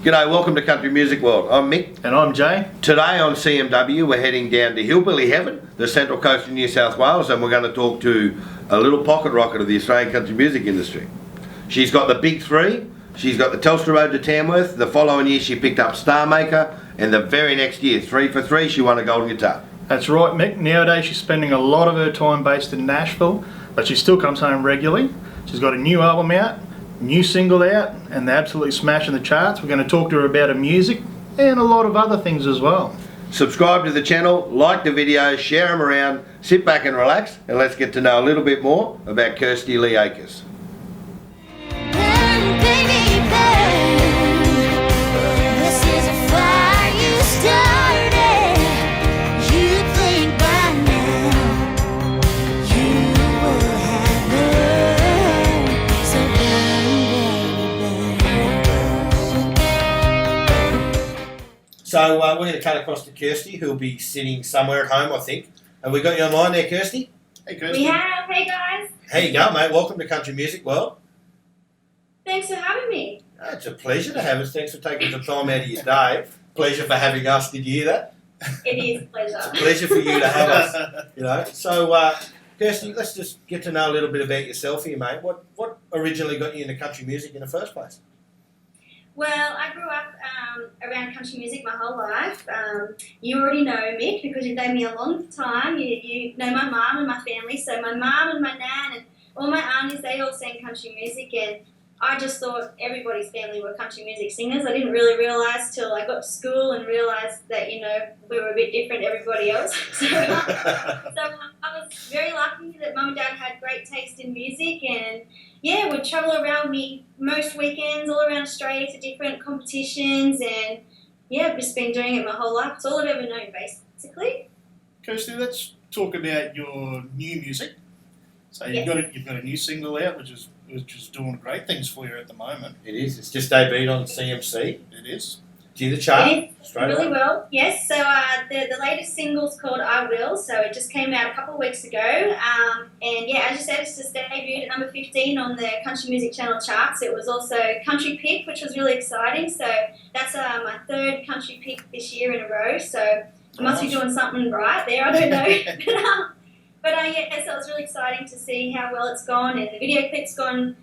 G'day, welcome to Country Music World. I'm Mick. And I'm Jay. Today on CMW we're heading down to Hillbilly Heaven, the central coast of New South Wales, and we're going to talk to a little pocket rocket of the Australian country music industry. She's got the big three. She's got the Telstra Road to Tamworth. The following year she picked up StarMaker, and the very next year, 3 for 3, she won a golden guitar. That's right, Mick. Nowadays she's spending a lot of her time based in Nashville, but she still comes home regularly. She's got a new album out, new single out, and they're absolutely smashing the charts. We're going to talk to her about her music and a lot of other things as well. Subscribe to the channel, like the videos, share them around, sit back and relax, and let's get to know a little bit more about Kirsty Lee Akers. So we're going to cut across to Kirsty, who'll be sitting somewhere at home, I think. Have we got you online there, Kirsty? Hey, Kirsty. We have. Hey, guys. How you going, mate? Welcome to Country Music World. Thanks for having me. It's a pleasure to have us. Thanks for taking some time out of your day. Pleasure for having us. Did you hear that? It is a pleasure. It's a pleasure for you to have us. You know. So, Kirsty, let's just get to know a little bit about yourself here, mate. What originally got you into country music in the first place? Well, I grew up around country music my whole life. You already know Mick because you've known me a long time. You know my mum and my family. So my mum and my nan and all my aunties, they all sang country music, and I just thought everybody's family were country music singers. I didn't really realise till I got to school and realised that, you know, we were a bit different to everybody else. So I was very lucky that Mum and Dad had great taste in music, and yeah, we'd travel around me most weekends all around Australia to different competitions, and yeah, I've just been doing it my whole life. It's all I've ever known, basically. Kirsty, let's talk about your new music. So you've got a new single out, which is doing great things for you at the moment. It is. It's just debuted on CMC. It is. Do the chart It is straight really away? well, yes. So the latest single's called I Will, so it just came out a couple of weeks ago. And yeah, as you said, it's just debuted at number 15 on the Country Music Channel charts. It was also country pick, which was really exciting. So that's my third country pick this year in a row. So I must be doing something right there. I don't know. But yeah, so it was really exciting to see how well it's gone, and the video clip's gone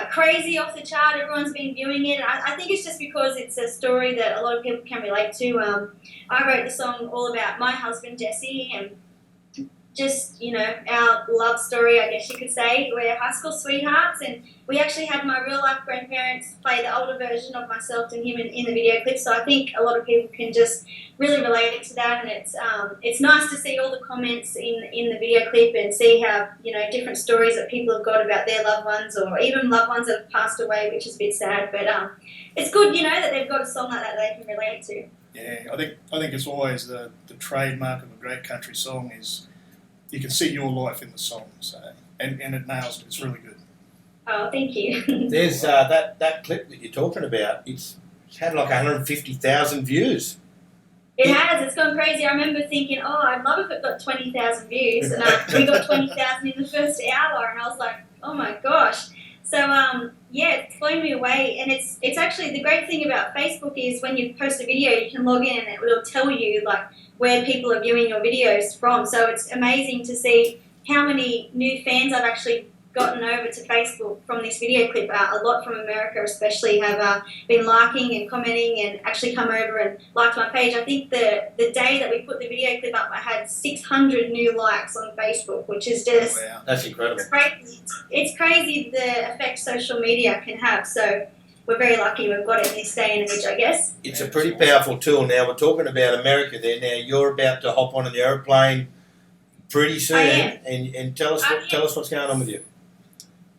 crazy off the chart. Everyone's been viewing it. I think it's just because it's a story that a lot of people can relate to. I wrote the song all about my husband, Jesse, and just, you know, our love story, I guess you could say. We're high school sweethearts, and we actually had my real life grandparents play the older version of myself and him in the video clip, so I think a lot of people can just really relate to that, and it's nice to see all the comments in the video clip and see how, you know, different stories that people have got about their loved ones, or even loved ones that have passed away, which is a bit sad, but it's good, you know, that they've got a song like that they can relate to. Yeah, I think it's always the trademark of a great country song is you can see your life in the song, so and it nails it. It's really good. Oh, thank you. There's that clip that you're talking about. It's had like 150,000 views. It has. It's gone crazy. I remember thinking, oh, I'd love if it got 20,000 views, and we got 20,000 in the first hour, and I was like, oh my gosh. So yeah, it's blown me away, and it's actually the great thing about Facebook is when you post a video, you can log in and it will tell you like where people are viewing your videos from. So it's amazing to see how many new fans I've actually gotten over to Facebook from this video clip. A lot from America especially have been liking and commenting and actually come over and liked my page. I think the day that we put the video clip up, I had 600 new likes on Facebook, which is just... Wow. That's incredible. It's crazy the effect social media can have. So we're very lucky we've got it in this day and age, I guess. It's a pretty powerful tool. Now, we're talking about America there. Now, you're about to hop on an aeroplane pretty soon. I am. And tell us what's going on with you.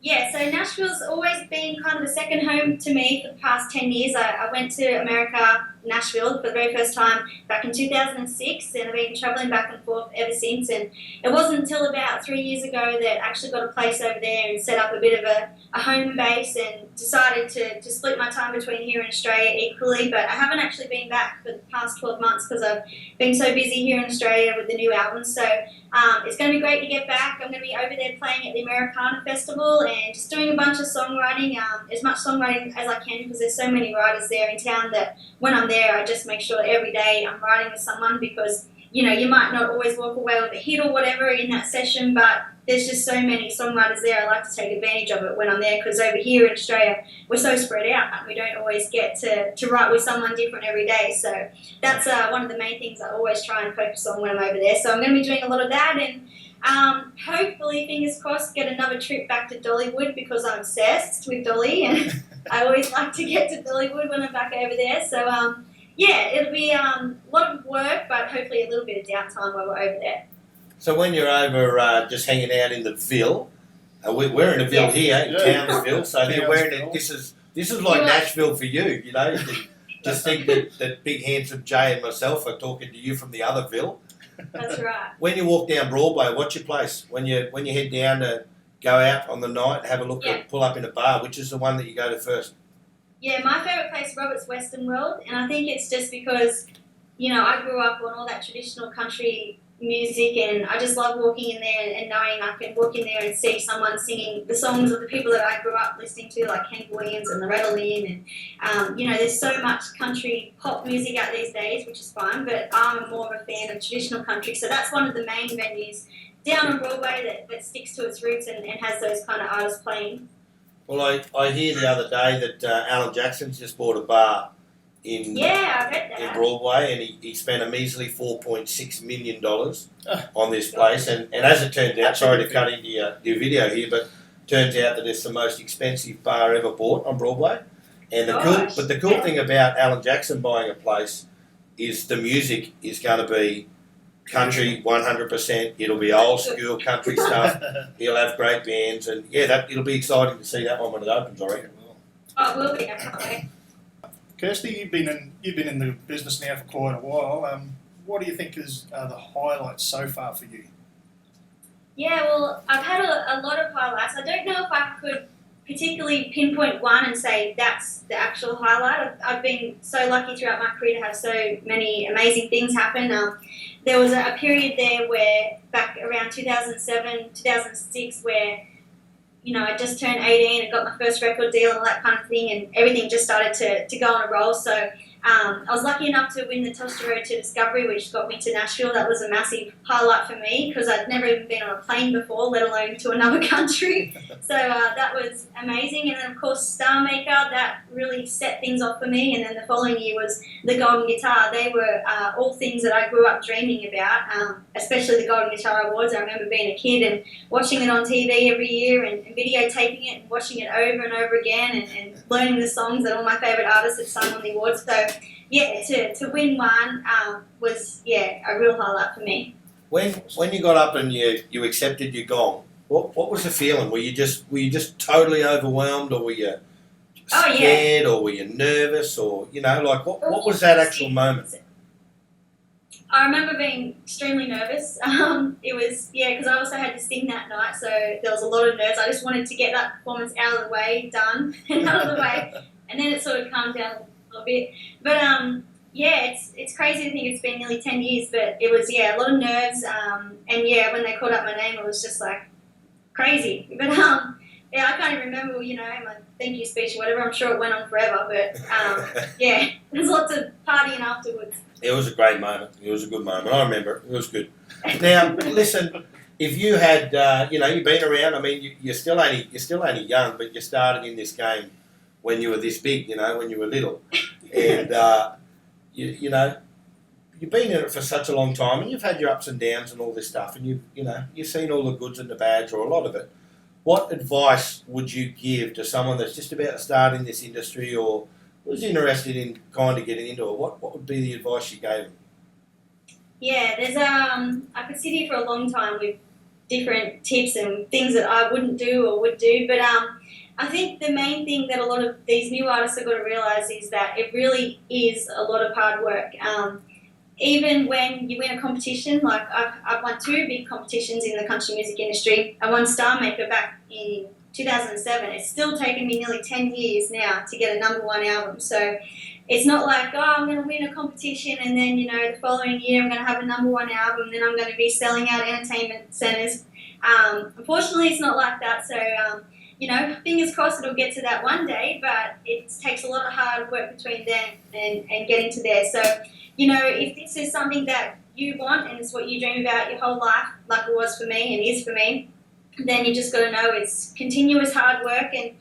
Yeah, so Nashville's always been kind of a second home to me for the past 10 years. I went to America Nashville for the very first time back in 2006, and I've been travelling back and forth ever since. And it wasn't until about 3 years ago that I actually got a place over there and set up a bit of a home base and decided to split my time between here and Australia equally. But I haven't actually been back for the past 12 months because I've been so busy here in Australia with the new album. So it's going to be great to get back. I'm going to be over there playing at the Americana Festival and just doing a bunch of songwriting, as much songwriting as I can, because there's so many writers there in town that when I'm there I just make sure every day I'm writing with someone, because you might not always walk away with a hit or whatever in that session, but there's just so many songwriters there. I like to take advantage of it when I'm there, because over here in Australia we're so spread out and we don't always get to write with someone different every day. So that's one of the main things I always try and focus on when I'm over there. So I'm going to be doing a lot of that, and hopefully, fingers crossed, get another trip back to Dollywood, because I'm obsessed with Dolly and I always like to get to Dollywood when I'm back over there. So yeah, it'll be a lot of work, but hopefully a little bit of downtime while we're over there. So when you're over just hanging out in the Ville, we're in a Ville here in Townsville, so you're wearing it. This is like Nashville for you, you know. You can just think that big handsome Jay and myself are talking to you from the other Ville. That's right. When you walk down Broadway, what's your place? When you head down to go out on the night, have a look at pull up in a bar, which is the one that you go to first? Yeah, my favourite place, Robert's Western World, and I think it's just because, I grew up on all that traditional country music, and I just love walking in there and knowing I can walk in there and see someone singing the songs of the people that I grew up listening to, like Hank Williams and Loretta Lynn, and there's so much country pop music out these days, which is fine, but I'm more of a fan of traditional country, so that's one of the main venues down on Broadway that sticks to its roots and has those kind of artists playing. Well, I hear the other day that Alan Jackson's just bought a bar in I read that. in Broadway, and he spent a measly $4.6 million on this place. And as it turns out, sorry to cut into your video here, but turns out that it's the most expensive bar ever bought on Broadway. And the cool thing about Alan Jackson buying a place is the music is going to be country 100%. It'll be old school country stuff. He'll have great bands, and it'll be exciting to see that one when it opens, I reckon. Oh, it will be. I can't wait. Kirsty, you've been in the business now for quite a while. What do you think is the highlights so far for you? Yeah, well, I've had a lot of highlights. I don't know if I could particularly pinpoint one and say that's the actual highlight. I've been so lucky throughout my career to have so many amazing things happen. There was a period there where back around 2007, 2006 where I just turned 18 and got my first record deal and all that kind of thing, and everything just started to go on a roll. So I was lucky enough to win the Telstra Road to Discovery, which got me to Nashville. That was a massive highlight for me because I'd never even been on a plane before, let alone to another country. So that was amazing. And then, of course, StarMaker, that really set things off for me. And then the following year was the Golden Guitar. They were all things that I grew up dreaming about, especially the Golden Guitar Awards. I remember being a kid and watching it on TV every year and videotaping it and watching it over and over again and learning the songs that all my favourite artists had sung on the awards. So, yeah, to win one was, a real highlight for me. When you got up and you accepted your gong, what was the feeling? Were you just totally overwhelmed, or were you scared, or were you nervous, or what was that actual moment? I remember being extremely nervous. It was because I also had to sing that night, so there was a lot of nerves. I just wanted to get that performance out of the way, done and out of the way, and then it sort of calmed down a little bit. But it's crazy to think it's been nearly 10 years, but it was a lot of nerves. And when they called out my name, it was just like crazy. But I can't even remember my thank you speech or whatever. I'm sure it went on forever, but there's lots of partying afterwards. It was a great moment. It was a good moment. I remember it. It was good. Now, listen, if you had, you've been around. I mean, you're still only young, but you started in this game when you were this big. When you were little, and you've been in it for such a long time, and you've had your ups and downs and all this stuff, and you've seen all the goods and the bads, or a lot of it. What advice would you give to someone that's just about to start in this industry, or was interested in kind of getting into it? What would be the advice you gave them? Yeah, there's I could sit here for a long time with different tips and things that I wouldn't do or would do, but I think the main thing that a lot of these new artists have got to realise is that it really is a lot of hard work. Even when you win a competition, like I've won 2 big competitions in the country music industry. I won StarMaker back in 2007. It's still taken me nearly 10 years now to get a #1 album. So it's not like, oh, I'm going to win a competition and then, the following year I'm going to have a #1 album, then I'm going to be selling out entertainment centres. Unfortunately, it's not like that. So, fingers crossed it'll get to that one day, but it takes a lot of hard work between then and getting to there. So, if this is something that you want and it's what you dream about your whole life, like it was for me and is for me, then you just got to know it's continuous hard work. And,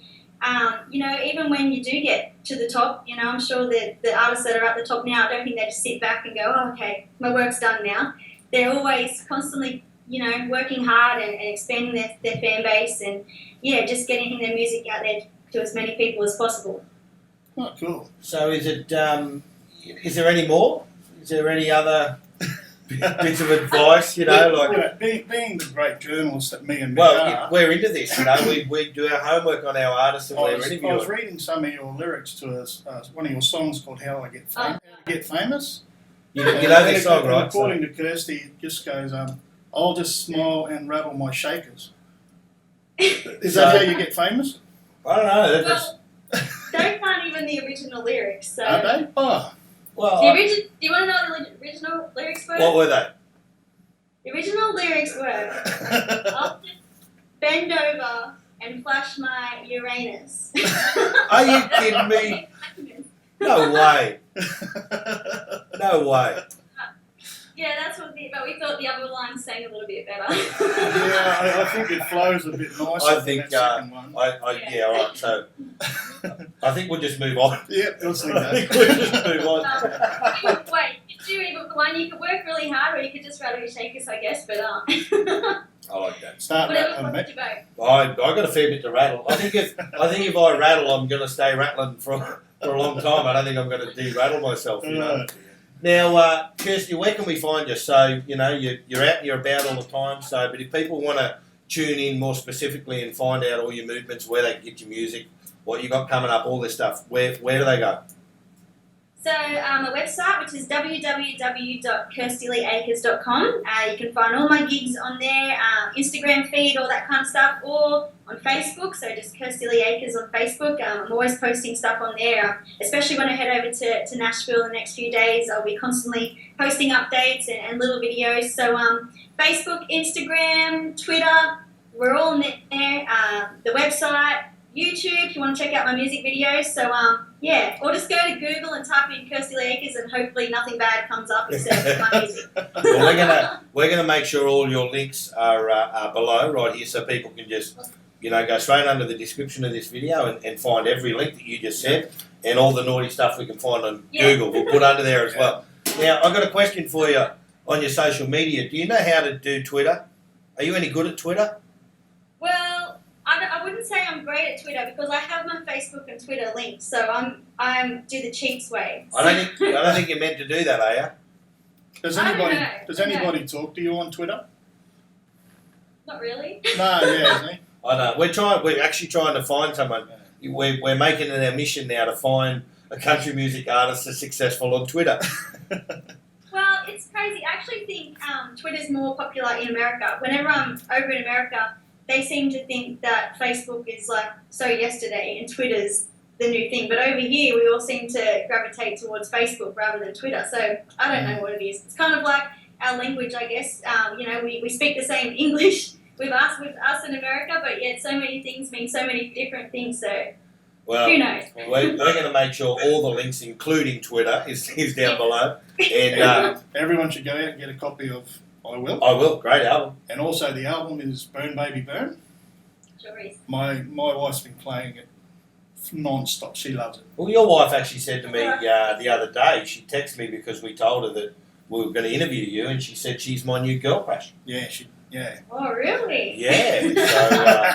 even when you do get to the top, I'm sure that the artists that are at the top now, I don't think they just sit back and go, oh, okay, my work's done now. They're always constantly, working hard and expanding their fan base and, just getting their music out there to as many people as possible. Oh, cool. So is it? Is there any more? Is there any other bits of advice? Being the great journalist that me and Mick are. We're into this. We do our homework on our artists and we're interviewing. I was reading some of your lyrics to one of your songs called "How I Get Famous." You know this song, and right? According to Kirsty, it just goes, "I'll just smile and rattle my shakers." Is that how you get famous? I don't know. Those aren't even the original lyrics. So. Are they? Oh. Well, do you want to know what the original lyrics were? What were they? The original lyrics were, I'll just bend over and flash my Uranus. Are you kidding me? No way. No way. Yeah, that's what but we thought the other line sang a little bit better. Yeah, I think it flows a bit nicer. I think, than that second one. yeah, all right. So, I think we'll just move on. Yeah, let's leave that. I think we'll just move on. Wait, did you even one? You could work really hard, or you could just rattle your shakers, I guess. But I like that. Start whatever rattling, floats your boat. I got a fair bit to rattle. I think if I rattle, I'm going to stay rattling for a long time. I don't think I'm going to de-rattle myself. Now, Kirsty, where can we find you? So, you're out and you're about all the time. So, but if people want to tune in more specifically and find out all your movements, where they can get your music, what you got coming up, all this stuff, where do they go? So, a website, which is www.kirstyleeakers.com. You can find all my gigs on there, Instagram feed, all that kind of stuff, or on Facebook. So just Kirsty Lee Akers on Facebook. I'm always posting stuff on there, especially when I head over to Nashville the next few days. I'll be constantly posting updates and little videos. So Facebook, Instagram, Twitter, we're all on there. The website, YouTube, if you want to check out my music videos. So, or just go to Google and type in Kirsty Lee Akers and hopefully nothing bad comes up except my music. Well, we're gonna make sure all your links are below right here so people can just, go straight under the description of this video and find every link that you just said and all the naughty stuff we can find on Google. We'll put under there as well. Now, I've got a question for you on your social media. Do you know how to do Twitter? Are you any good at Twitter? Well, I wouldn't say I'm great at Twitter because I have my Facebook and Twitter linked, so I'm do the cheats way. I don't think you're meant to do that, are you? Does anybody talk to you on Twitter? Not really. No, yeah, isn't he? I know. We're actually trying to find someone. We're making it our mission now to find a country music artist that's successful on Twitter. Well, it's crazy. I actually think Twitter's more popular in America. Whenever I'm over in America, they seem to think that Facebook is like so yesterday and Twitter's the new thing. But over here, we all seem to gravitate towards Facebook rather than Twitter. So I don't know what it is. It's kind of like our language, I guess. We speak the same English with us in America, but yet so many things mean so many different things. So who knows? We're going to make sure all the links, including Twitter, is down below. And everyone should go out and get a copy of I Will. I Will. Great album. And also the album is Burn Baby Burn. Sure is. My wife's been playing it non-stop. She loves it. Well, your wife actually said to me the other day, she texted me because we told her that we were going to interview you, and she said she's my new girl crush. Yeah, Oh, really? Yeah.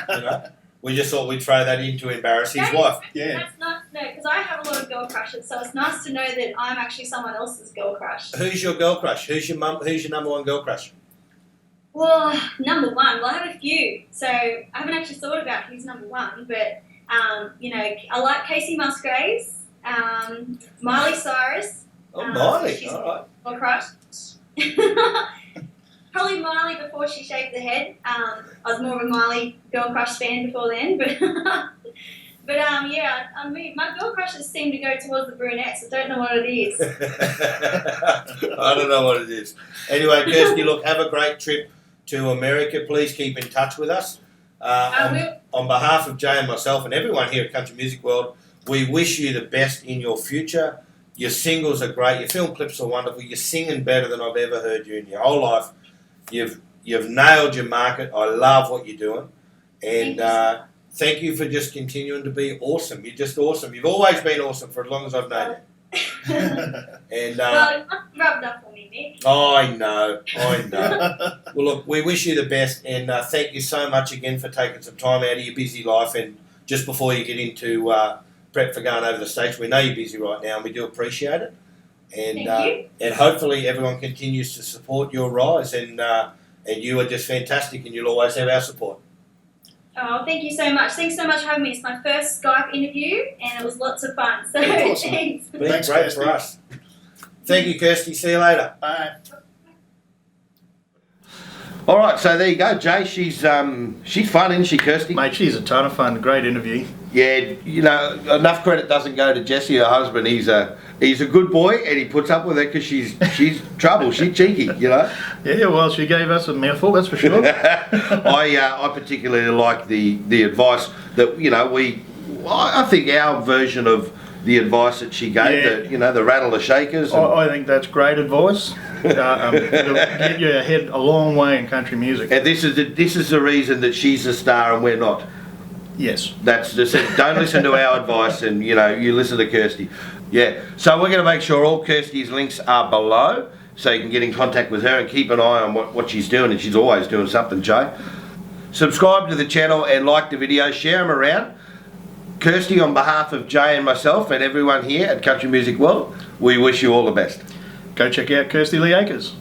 So, we just thought we'd throw that in to embarrass his wife. Yeah. That's nice to know, because I have a lot of girl crushes, so it's nice to know that I'm actually someone else's girl crush. Who's your girl crush? Who's your number one girl crush? Well, number one. Well, I have a few, so I haven't actually thought about who's number one, but You know, I like Casey Musgraves, Miley Cyrus. Oh, Miley, She's all or crush. Probably Miley before she shaved the head. I was more of a Miley girl crush fan before then, but yeah, I mean, my girl crushes seem to go towards the brunettes. I don't know what it is. right. I don't know what it is. Anyway, Kirsty, look, have a great trip to America. Please keep in touch with us. On behalf of Jay and myself and everyone here at Country Music World, we wish you the best in your future. Your singles are great. Your film clips are wonderful. You're singing better than I've ever heard you in your whole life. You've nailed your market. I love what you're doing. And thank you for just continuing to be awesome. You're just awesome. You've always been awesome for as long as I've known you. And well, it must have rubbed up on me, Mick. I know. Well, look, we wish you the best, and thank you so much again for taking some time out of your busy life, and just before you get into prep for going over the States. We know you're busy right now, and we do appreciate it. And Thank you. And hopefully everyone continues to support your rise, and you are just fantastic, and you'll always have our support. Oh, thank you so much. Thanks so much for having me. It's my first Skype interview, and it was lots of fun. So Awesome. thanks. Been Thanks, great Kirsty. for us. Thank you, Kirsty. See you later. Bye. All right, so there you go, Jay. She's fun, isn't she, Kirsty? Mate, she's a ton of fun. Great interview. Yeah, you know, enough credit doesn't go to Jesse, her husband. He's a good boy, and he puts up with her because she's trouble. She's cheeky, you know. Yeah, well, she gave us a mouthful, that's for sure. I particularly like the advice that, you know, I think our version of the advice that she gave, the rattle the shakers. And, I think that's great advice. It'll get you ahead a long way in country music. and this is the reason that she's a star and we're not. Yes. That's just it. Don't listen to our advice, and you listen to Kirsty. Yeah. So we're going to make sure all Kirsty's links are below, so you can get in contact with her and keep an eye on what she's doing, and she's always doing something, Jay. Subscribe to the channel and like the video, share them around. Kirsty, on behalf of Jay and myself and everyone here at Country Music World, we wish you all the best. Go check out Kirsty Lee Akers.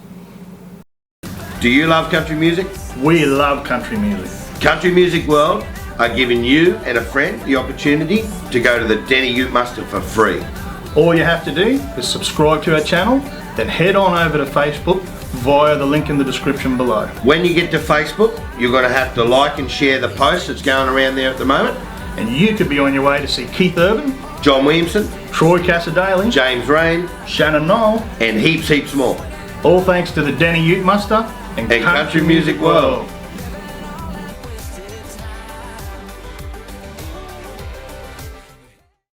Do you love country music? We love country music. Country Music World are giving you and a friend the opportunity to go to the Denny Ute Muster for free. All you have to do is subscribe to our channel, then head on over to Facebook via the link in the description below. When you get to Facebook, you're going to have to like and share the post that's going around there at the moment. And you could be on your way to see Keith Urban, John Williamson, Troy Casadale, James Rain, Shannon Knoll, and heaps more. all thanks to the Denny Ute Muster and And Country Music World.